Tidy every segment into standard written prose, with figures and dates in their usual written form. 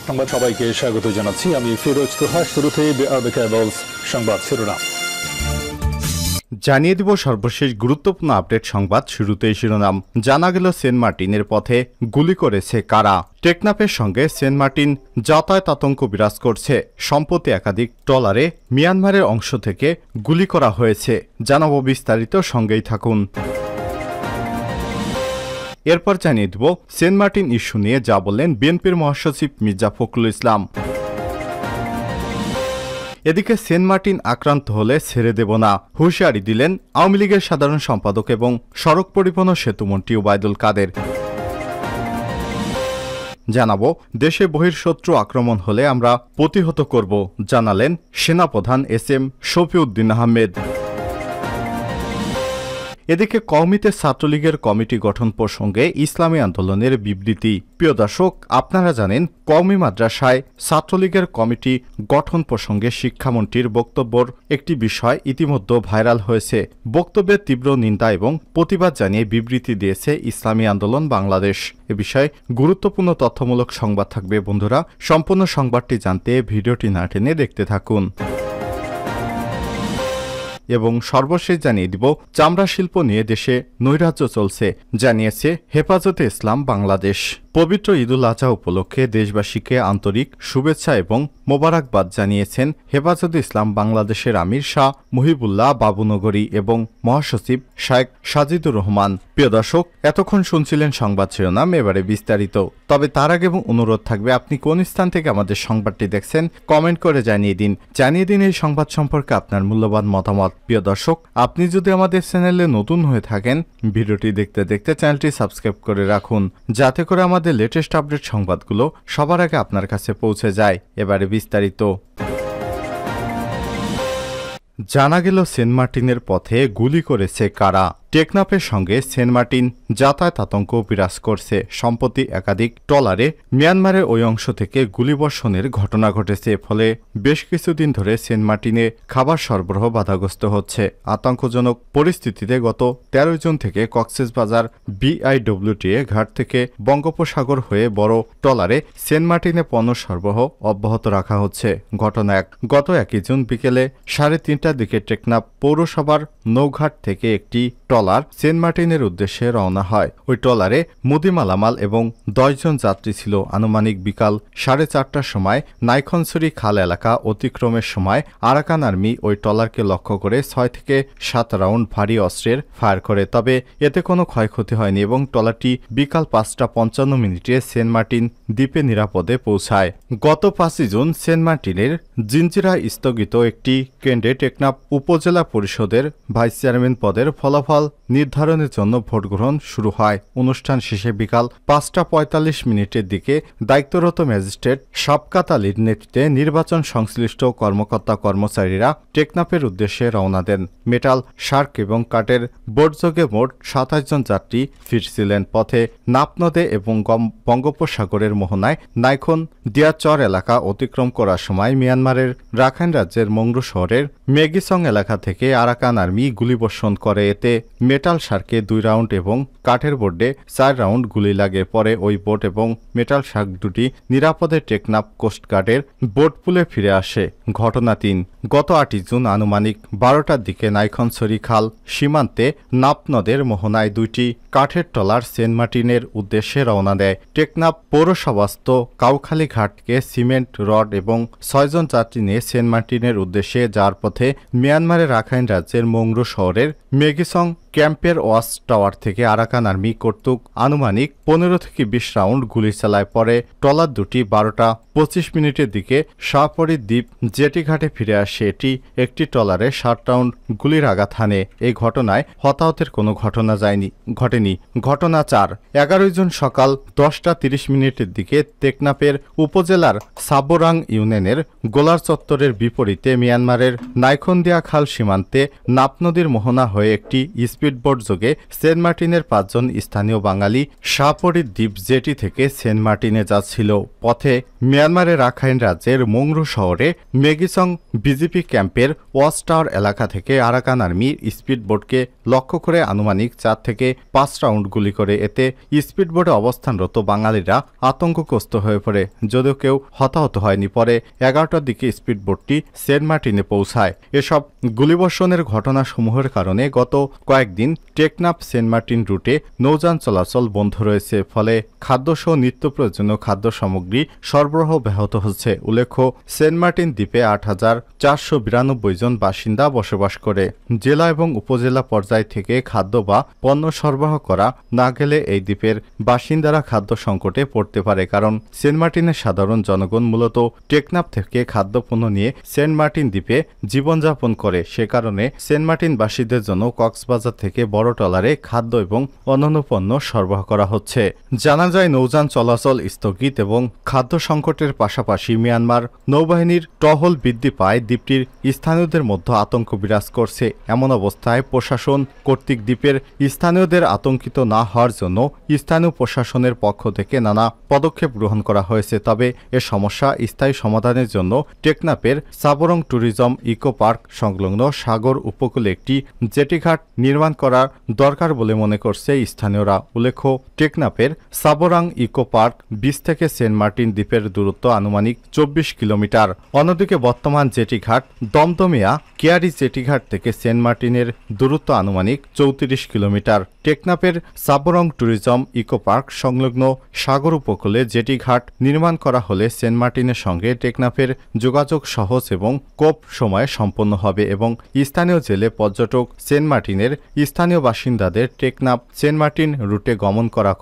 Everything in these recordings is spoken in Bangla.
সংবাদ সবাইকে স্বাগত জানাচ্ছি। আমি ফিরোজ তোহা। শুরুতে সংবাদ শিরোনাম জানিয়ে দিব সর্বশেষ গুরুত্বপূর্ণ আপডেট সংবাদ। শুরুতেই শিরোনাম। জানা গেল সেন্ট মার্টিনের পথে গুলি করেছে কারা। টেকনাফের সঙ্গে সেন্ট মার্টিন যাতায়াত আতঙ্ক বিরাজ করছে। সম্প্রতি একাধিক ট্রলারে মিয়ানমারের অংশ থেকে গুলি করা হয়েছে। জানাবো বিস্তারিত, সঙ্গেই থাকুন। এরপর জানিয়ে দেব সেন্ট মার্টিন ইস্যু নিয়ে যা বললেন বিএনপির মহাসচিব মির্জা ফখরুল ইসলাম। এদিকে সেন্ট মার্টিন আক্রান্ত হলে ছেড়ে দেব না হুঁশিয়ারি দিলেন আওয়ামী লীগের সাধারণ সম্পাদক এবং সড়ক পরিবহন ও সেতুমন্ত্রী ওবায়দুল কাদের। জানাবো দেশে বহির্শত্রু আক্রমণ হলে আমরা প্রতিহত করব, জানালেন সেনাপ্রধান এসএম শফিউদ্দিন আহমেদ। এদিকে কওমিতে ছাত্রলীগের কমিটি গঠন প্রসঙ্গে ইসলামী আন্দোলনের বিবৃতি। প্রিয় দর্শক, আপনারা জানেন কওমি মাদ্রাসায় ছাত্রলীগের কমিটি গঠন প্রসঙ্গে শিক্ষামন্ত্রীর বক্তব্যের একটি বিষয় ইতিমধ্যে ভাইরাল হয়েছে। বক্তব্যের তীব্র নিন্দা এবং প্রতিবাদ জানিয়ে বিবৃতি দিয়েছে ইসলামী আন্দোলন বাংলাদেশ। এ বিষয়ে গুরুত্বপূর্ণ তথ্যমূলক সংবাদ থাকবে বন্ধুরা। সম্পূর্ণ সংবাদটি জানতে ভিডিওটি না টেনে দেখতে থাকুন। এবং সর্বশেষ জানিয়ে দিব চামড়া শিল্প নিয়ে দেশে নৈরাজ্য চলছে, জানিয়েছে হেফাজতে ইসলাম বাংলাদেশ। পবিত্র ঈদুল আজহা উপলক্ষে দেশবাসীকে আন্তরিক শুভেচ্ছা এবং মোবারকবাদ জানিয়েছেন হেফাজতে ইসলাম বাংলাদেশের আমির শাহ মুহিবুল্লাহ বাবুনগরী এবং মহাসচিব শায়েখ সাজিদুর রহমান। প্রিয় দর্শক, এতক্ষণ শুনছিলেন সংবাদ শিরোনাম, এবারে বিস্তারিত। তবে তার আগে অনুরোধ থাকবে, আপনি কোন স্থান থেকে আমাদের সংবাদটি দেখছেন কমেন্ট করে জানিয়ে দিন এই সংবাদ সম্পর্কে আপনার মূল্যবান মতামত। প্রিয় দর্শক, আপনি যদি আমাদের চ্যানেলে নতুন হয়ে থাকেন, ভিডিওটি দেখতে দেখতে চ্যানেলটি সাবস্ক্রাইব করে রাখুন, যাতে করে আমাদের লেটেস্ট আপডেট সংবাদগুলো সবার আগে আপনার কাছে পৌঁছে যায়। এবারে বিস্তারিত। জানা গেল সেন্ট মার্টিনের পথে গুলি করেছে কারা। টেকনাফের সঙ্গে সেন্ট মার্টিন যাতায়াত আতঙ্ক বিরাজ করছে। সম্প্রতি একাধিক ট্রলারে মিয়ানমারের ওই অংশ থেকে গুলিবর্ষণের ঘটনা ঘটেছে। ফলে বেশ কিছুদিন ধরে সেন্ট মার্টিনে খাবার সরবরাহ বাধাগ্রস্ত হচ্ছে। আতঙ্কজনক পরিস্থিতিতে গত 13 জুন থেকে কক্সবাজার বিআইডব্লিউটিএ ঘাট থেকে বঙ্গোপসাগর হয়ে বড় ট্রলারে সেন্ট মার্টিনে পণ্য সরবরাহ অব্যাহত রাখা হচ্ছে। ঘটনা গত 1 জুন বিকেলে 3:30টার দিকে টেকনাফ পৌরসভার নৌঘাট থেকে একটি ট্রলার সেন্ট মার্টিনের উদ্দেশ্যে রওনা হয়। ওই ট্রলারে মুদি মালামাল এবং 10 জন যাত্রী ছিল। আনুমানিক বিকাল 4:30টার সময় নাইখনছড়ি খাল এলাকা অতিক্রমের সময় আরাকান আর্মি ওই ট্রলারকে লক্ষ্য করে 6 থেকে 7 রাউন্ড ভারী অস্ত্রের ফায়ার করে। তবে এতে কোনো ক্ষয়ক্ষতি হয়নি এবং ট্রলারটি বিকাল 5:55 সেন্ট মার্টিন দ্বীপে নিরাপদে পৌঁছায়। গত 5 জুন সেন্ট মার্টিনের জিঞ্জিরায় স্থগিত একটি কেন্দ্রে টেকনাফ উপজেলা পরিষদের ভাইস চেয়ারম্যান পদের ফলাফল নির্ধারণের জন্য ভোট গ্রহণ শুরু হয়। অনুষ্ঠান শেষে বিকাল 5:45 দিকে দায়িত্বরত ম্যাজিস্ট্রেট শাফকাত আলীর নেতৃত্বে নির্বাচন সংশ্লিষ্ট কর্মকর্তা কর্মচারীরা টেকনাফের উদ্দেশ্যে রওনা দেন। মেটাল শার্ক এবং কাঠের বোটযোগে মোট 27 জন যাত্রী ফিরছিলেন। পথে নাপ নদে এবং বঙ্গোপসাগরের মোহনায় নাইখন দিয়াচর এলাকা অতিক্রম করার সময় মিয়ানমারের রাখাইন রাজ্যের মংরু শহরের মেগিসং এলাকা থেকে আরাকান আর্মি গুলিবর্ষণ করে। এতে মেটাল শার্কে 2 রাউন্ড এবং কাঠের বোর্ডে 4 রাউন্ড গুলি লাগে। পরে ওই বোট এবং মেটাল শার্ক দুটি নিরাপদে টেকনাফ কোস্টগার্ডের বোটপুলে ফিরে আসে। ঘটনা 3 গত 8 জুন আনুমানিক 12টার দিকে নাইখনছড়ি খাল সীমান্তে নাপ নদের মোহনায় 2টি কাঠের ট্রলার সেন্ট মার্টিনের উদ্দেশ্যে রওনা দেয়। টেকনাফ পৌরসভাস্থ কাউখালী ঘাটকে সিমেন্ট রড এবং 6 জন যাত্রী নিয়ে সেন্ট মার্টিনের উদ্দেশ্যে যাওয়ার পথে মিয়ানমারের রাখাইন রাজ্যের মংরু শহরের মেগিসং ক্যাম্পের ওয়াচ টাওয়ার থেকে আরাকান আর্মি কর্তৃক আনুমানিক 15 থেকে 20 রাউন্ড গুলি চালায়। পরে ট্রলার দুটি 12:25 দিকে শাহপরি দ্বীপ জেটি ঘাটে ফিরে আসে। এটি একটি ট্রলারে 60 রাউন্ড গুলির আঘাত হানে। এই ঘটনায় হতাহতের কোনো ঘটনা ঘটেনি। ঘটনা 4 11 জুন সকাল 10:30 দিকে টেকনাফের উপজেলার সাবোরাং ইউনিয়নের গোলার চত্বরের বিপরীতে মিয়ানমারের নাইখনদিয়া খাল সীমান্তে নাপ নদীর মোহনা হয়ে একটি স্পিডবোট যোগে সেন্ট মার্টিনের 5 জন স্থানীয় বাঙালি শাহপরি দ্বীপ জেটি থেকে সেন্ট মার্টিনে যাচ্ছিল। পথে মিয়ানমারের রাখাইন রাজ্যের মংরু শহরে মেগিসং বিজিপি ক্যাম্পের ওয়াচ টাওয়ার এলাকা থেকে আরাকান আর্মি স্পিডবোটকে লক্ষ্য করে আনুমানিক 4 থেকে 5 রাউন্ড গুলি করে। এতে স্পিডবোটে অবস্থানরত বাঙালিরা আতঙ্কগ্রস্ত হয়ে পড়ে, যদিও কেউ হতাহত হয়নি। পরে 11টার দিকে স্পিডবোটটি সেন্ট মার্টিনে পৌঁছায়। এসব গুলিবর্ষণের ঘটনাসমূহের কারণে গত কয়েকদিন টেকনাফ সেন্ট মার্টিন রুটে নৌযান চলাচল বন্ধ রয়েছে, ফলে খাদ্যসহ নিত্য প্রয়োজনীয় খাদ্য সামগ্রী সরবরাহ ব্যাহত হচ্ছে। উল্লেখ্য, সেন্ট মার্টিন দ্বীপে 8,492 জন বাসিন্দা বসবাস করে। জেলা এবং উপজেলা পর্যায় থেকে খাদ্য বা পণ্য সরবরাহ করা না গেলে এই দ্বীপের বাসিন্দারা খাদ্য সংকটে পড়তে পারে, কারণ সেন্ট মার্টিনের সাধারণ জনগণ মূলত টেকনাফ থেকে খাদ্যপণ্য নিয়ে সেন্ট মার্টিন দ্বীপে জীবনযাপন করে। সে কারণে সেন্ট মার্টিনবাসীদের জন্য কক্সবাজার থেকে বড় ট্রলারে খাদ্য এবং অন্যান্য পণ্য সরবরাহ করা হচ্ছে। জানা যায়, নৌযান চলাচল স্থগিত এবং খাদ্য সংকটের পাশাপাশি মিয়ানমার নৌবাহিনীর টহল বৃদ্ধি পায় দ্বীপটির স্থানীয়দের মধ্যে আতঙ্ক বিরাজ করছে। এমন অবস্থায় প্রশাসন কর্তৃক দ্বীপের স্থানীয়দের আতঙ্কিত না হওয়ার জন্য স্থানীয় প্রশাসনের পক্ষ থেকে নানা পদক্ষেপ গ্রহণ করা হয়েছে। তবে এ সমস্যা স্থায়ী সমাধানের জন্য টেকনাফের সাবরং ট্যুরিজম ইকো পার্ক সংলগ্ন সাগর উপকূলে একটি জেটিঘাট নির্মাণ করা দরকার বলে মনে করছে স্থানীয়রা। উল্লেখ্য, টেকনাফের সাবরাং ইকো পার্ক বিচ থেকে সেন্ট মার্টিন দ্বীপের দূরত্ব আনুমানিক 24 কিলোমিটার। অন্যদিকে বর্তমান জেটিঘাট দমদমিয়া কেয়ারি জেটিঘাট থেকে সেন্ট মার্টিনের দূরত্ব আনুমানিক 34 কিলোমিটার। টেকনাফের সাবরং ট্যুরিজম ইকো পার্ক সংলগ্ন সাগর উপকূলে জেটিঘাট নির্মাণ করা হলে সেন্ট মার্টিনের সঙ্গে টেকনাফের যোগাযোগ সহজ এবং কম সময়ে সম্পন্ন হবে এবং স্থানীয় জেলে পর্যটক সেন্ট মার্টিনের স্থানীয় বাসিন্দাদের টেকনাফ সেন্ট মার্টিন রুটে গমন করা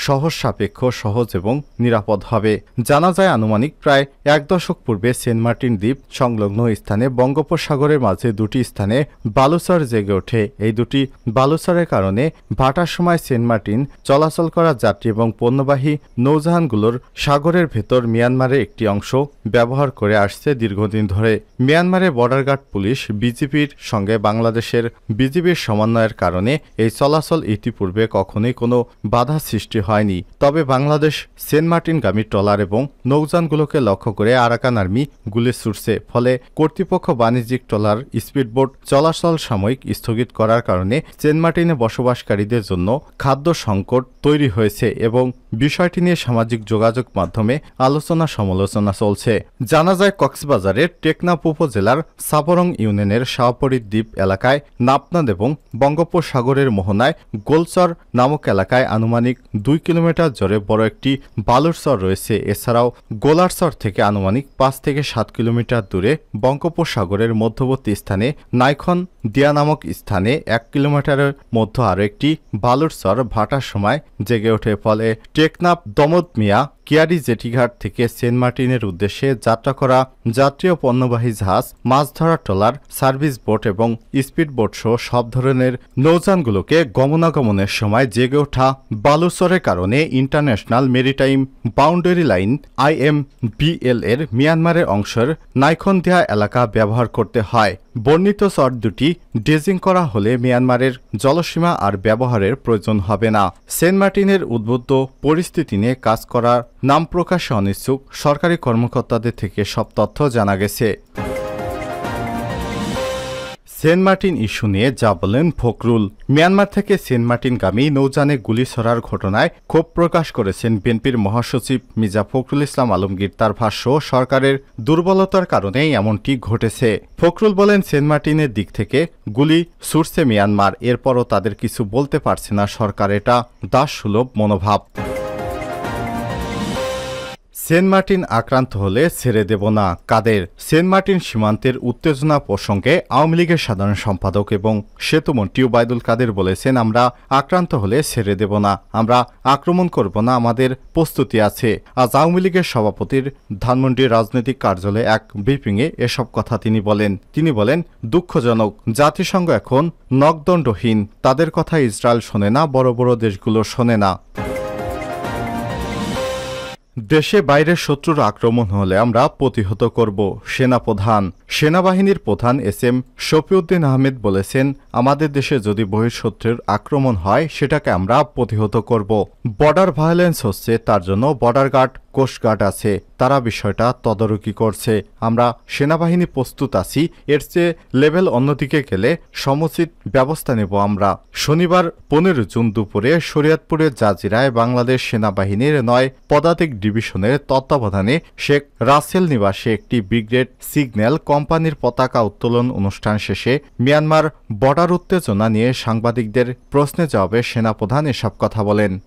সহজ সাপেক্ষ, সহজ এবং নিরাপদ হবে। জানা যায়, আনুমানিক প্রায় 1 দশক পূর্বে সেন্ট মার্টিন দ্বীপ সংলগ্ন স্থানে বঙ্গোপসাগরের মাঝে দুটি স্থানে বালুচর জেগে ওঠে। এই দুটি বালুচরের কারণে ভাটার সময় সেন্ট মার্টিন চলাচল করা যাত্রী এবং পণ্যবাহী নৌজাহানগুলোর সাগরের ভেতর মিয়ানমারের একটি অংশ ব্যবহার করে আসছে দীর্ঘদিন ধরে। মিয়ানমারের বর্ডার গার্ড পুলিশ বিজিবির সঙ্গে বাংলাদেশের বিজিবির সমন্বয়ের কারণে এই চলাচল ইতিপূর্বে কখনোই কোনো বাধা সৃষ্টি হয়নি। তবে বাংলাদেশ সেন্ট মার্টিনগামী ট্রলার এবং নৌযানগুলোকে লক্ষ্য করে আরাকান আর্মি গুলি ছুড়ছে, ফলে কর্তৃপক্ষ বাণিজ্যিক ট্রলার স্পিডবোট চলাচল সাময়িক স্থগিত করার কারণে সেন্ট মার্টিনে বসবাসকারীদের জন্য খাদ্য সংকট তৈরি হয়েছে এবং বিষয়টি নিয়ে সামাজিক যোগাযোগ মাধ্যমে আলোচনা সমালোচনা চলছে। জানা যায়, কক্সবাজারের টেকনাফ উপজেলার সাবরং ইউনিয়নের শাহপরী দ্বীপ এলাকায় নাপনাদ এবং বঙ্গোপসাগরের মোহনায় গোলচর নামক এলাকায় আনুমানিক 2 কিলোমিটার জোরে বড় একটি বালুর চর রয়েছে। এছাড়াও গোলারচর থেকে আনুমানিক 5 থেকে 7 কিলোমিটার দূরে বঙ্গোপসাগরের মধ্যবর্তী স্থানে নাইখন দিয়া নামক স্থানে 1 কিলোমিটারের মধ্যে আরও একটি বালুর চর ভাটার সময় জেগে ওঠে। ফলে টেকনাফ দমদমিয়া কেয়ারি জেটিঘাট থেকে সেন্ট মার্টিনের উদ্দেশ্যে যাত্রা করা যাত্রী ও পণ্যবাহী জাহাজ, মাছ ধরা ট্রলার, সার্ভিস বোট এবং স্পিডবোট সহ সব ধরনের নৌযানগুলোকে গমনাগমনের সময় জেগে ওঠা বালুচরের কারণে international maritime boundary line IMBL এর মিয়ানমারের অংশের নাইখনদিয়া এলাকা ব্যবহার করতে হয়। বর্ণিত চর দুটি ড্রেজিং করা হলে মিয়ানমারের জলসীমা আর ব্যবহারের প্রয়োজন হবে না। সেন্ট মার্টিনের উদ্বুদ্ধ পরিস্থিতি নিয়ে কাজ করার নাম প্রকাশে অনিচ্ছুক সরকারি কর্মকর্তাদের থেকে সব তথ্য জানা গেছে। সেন্ট মার্টিন ইস্যু নিয়ে যা বলেন ফখরুল। মিয়ানমার থেকে সেন্ট মার্টিনগামী নৌযানে গুলি ছড়ার ঘটনায় ক্ষোভ প্রকাশ করেছেন বিএনপির মহাসচিব মির্জা ফখরুল ইসলাম আলমগীর। তার ভাষ্য, সরকারের দুর্বলতার কারণেই এমনটি ঘটেছে। ফখরুল বলেন, সেন্ট মার্টিনের দিক থেকে গুলি ছুড়ছে মিয়ানমার, এরপরও তাদের কিছু বলতে পারছে না সরকার। এটা দাসসুলভ মনোভাব। সেন্ট মার্টিন আক্রান্ত হলে ছেড়ে দেব না কাদের। সেন্ট মার্টিন সীমান্তের উত্তেজনা প্রসঙ্গে আওয়ামী লীগের সাধারণ সম্পাদক এবং সেতুমন্ত্রী ওবায়দুল কাদের বলেছেন, আমরা আক্রান্ত হলে ছেড়ে দেব না, আমরা আক্রমণ করব না, আমাদের প্রস্তুতি আছে। আজ আওয়ামী লীগের সভাপতির ধানমন্ডির রাজনৈতিক কার্যালয়ে এক ব্রিফিংয়ে এসব কথা তিনি বলেন দুঃখজনক, জাতিসংঘ এখন নখদণ্ডহীন, তাদের কথা ইসরায়েল শোনে না, বড় বড় দেশগুলো শোনে না। দেশে বাইরের শত্রুর আক্রমণ হলে আমরা প্রতিহত করব। সেনাপ্রধান সেনাবাহিনীর প্রধান SM শফিউদ্দিন আহমেদ বলেছেন, আমাদের দেশে যদি বহিঃশত্রুর আক্রমণ হয় সেটাকে আমরা প্রতিহত করব। বর্ডার ভায়োলেন্স হচ্ছে, তার জন্য বর্ডার গার্ড কোস্টগার্ড আছে, তারা বিষয়টা তদারকি করছে। আমরা সেনাবাহিনী প্রস্তুত আছি, এর চেয়ে লেভেল অন্যদিকে গেলে সমুচিত ব্যবস্থা নেব আমরা। শনিবার 15 জুন দুপুরে শরীয়তপুরের জাজিরায় বাংলাদেশ সেনাবাহিনীর 9 পদাতিক ডিভিশনের তত্ত্বাবধানে শেখ রাসেল নিবাসে একটি ব্রিগেড সিগন্যাল কোম্পানির পতাকা উত্তোলন অনুষ্ঠান শেষে মিয়ানমার বর্ডার উত্তেজনা নিয়ে সাংবাদিকদের প্রশ্নে জবাবে সেনাপ্রধান এসব কথা বলেন।